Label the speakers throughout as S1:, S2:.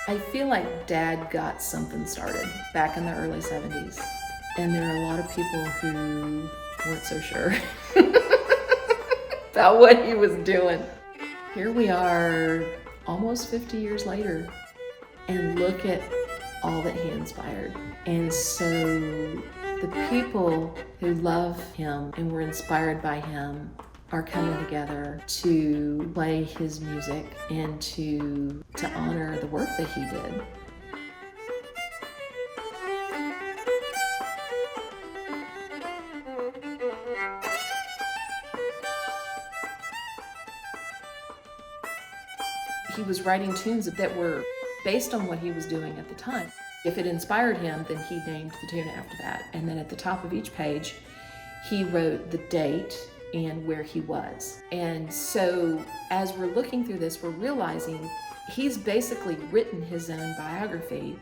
S1: I feel like Dad got something started back in the early 70s. And there are a lot of people who weren't so sure about what he was doing. Here we are almost 50 years later, and look at all that he inspired. And so the people who love him and were inspired by him are coming together to play his music and to honor the work that he did. He was writing tunes that were based on what he was doing at the time. If it inspired him, then he named the tune after that. And then at the top of each page, he wrote the date and where he was. And so as we're looking through this, we're realizing he's basically written his own biography,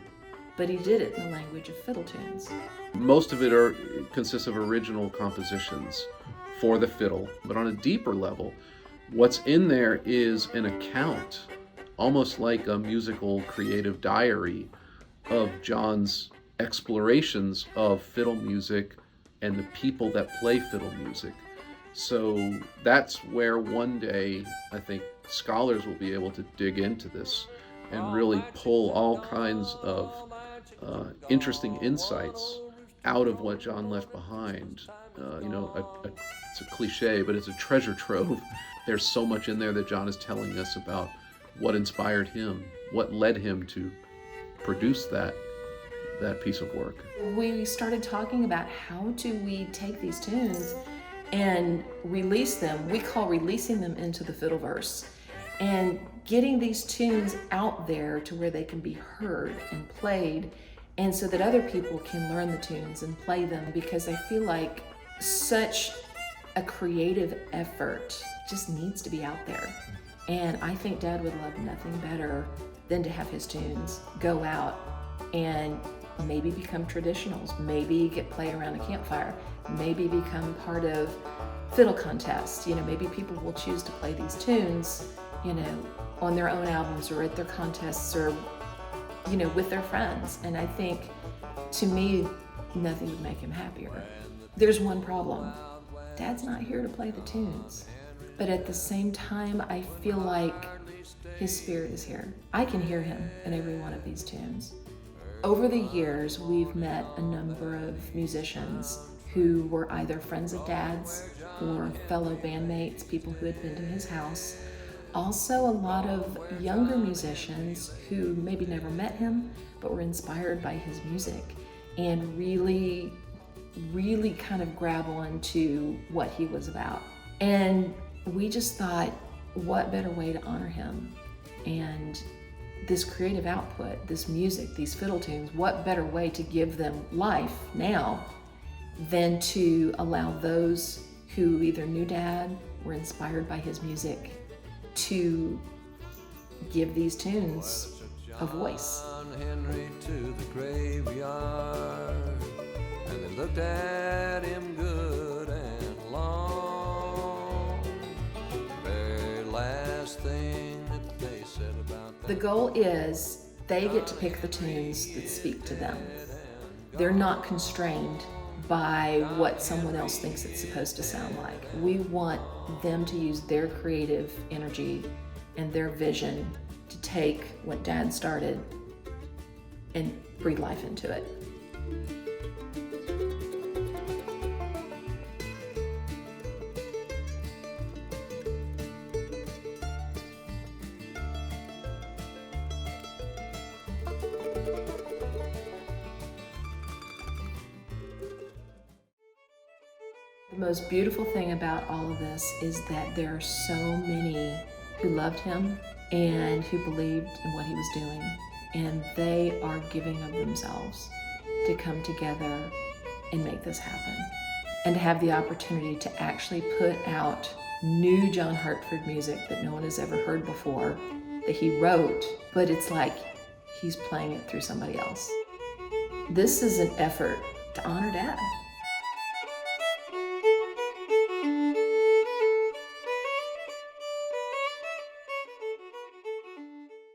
S1: but he did it in the language of fiddle tunes.
S2: Most of it consists of original compositions for the fiddle, but on a deeper level, what's in there is an account, almost like a musical creative diary of John's explorations of fiddle music and the people that play fiddle music. So that's where one day I think scholars will be able to dig into this and really pull all kinds of interesting insights out of what John left behind. It's a cliche, but it's a treasure trove. There's so much in there that John is telling us about what inspired him, what led him to produce that piece of work.
S1: We started talking about how do we take these tunes and release them. We call releasing them into the Fiddleverse, and getting these tunes out there to where they can be heard and played, and so that other people can learn the tunes and play them, because I feel like such a creative effort just needs to be out there. And I think Dad would love nothing better than to have his tunes go out and maybe become traditionals, maybe get play around a campfire, maybe become part of fiddle contests. Maybe people will choose to play these tunes, on their own albums or at their contests or, with their friends. And I think, to me, nothing would make him happier. There's one problem. Dad's not here to play the tunes. But at the same time, I feel like his spirit is here. I can hear him in every one of these tunes. Over the years, we've met a number of musicians who were either friends of Dad's or fellow bandmates, people who had been to his house. Also, a lot of younger musicians who maybe never met him, but were inspired by his music and really kind of grab on to what he was about. And we just thought, what better way to honor him? And this creative output, this music, these fiddle tunes, what better way to give them life now than to allow those who either knew Dad, were inspired by his music, to give these tunes a voice.
S3: Henry to the graveyard, and they looked at him good and long. The very last thing that they said about
S1: The goal is they get to pick the tunes that speak to them. They're not constrained by what someone else thinks it's supposed to sound like. We want them to use their creative energy and their vision to take what Dad started and breathe life into it. The most beautiful thing about all of this is that there are so many who loved him and who believed in what he was doing, and they are giving of themselves to come together and make this happen, and to have the opportunity to actually put out new John Hartford music that no one has ever heard before, that he wrote, but it's like he's playing it through somebody else. This is an effort to honor Dad.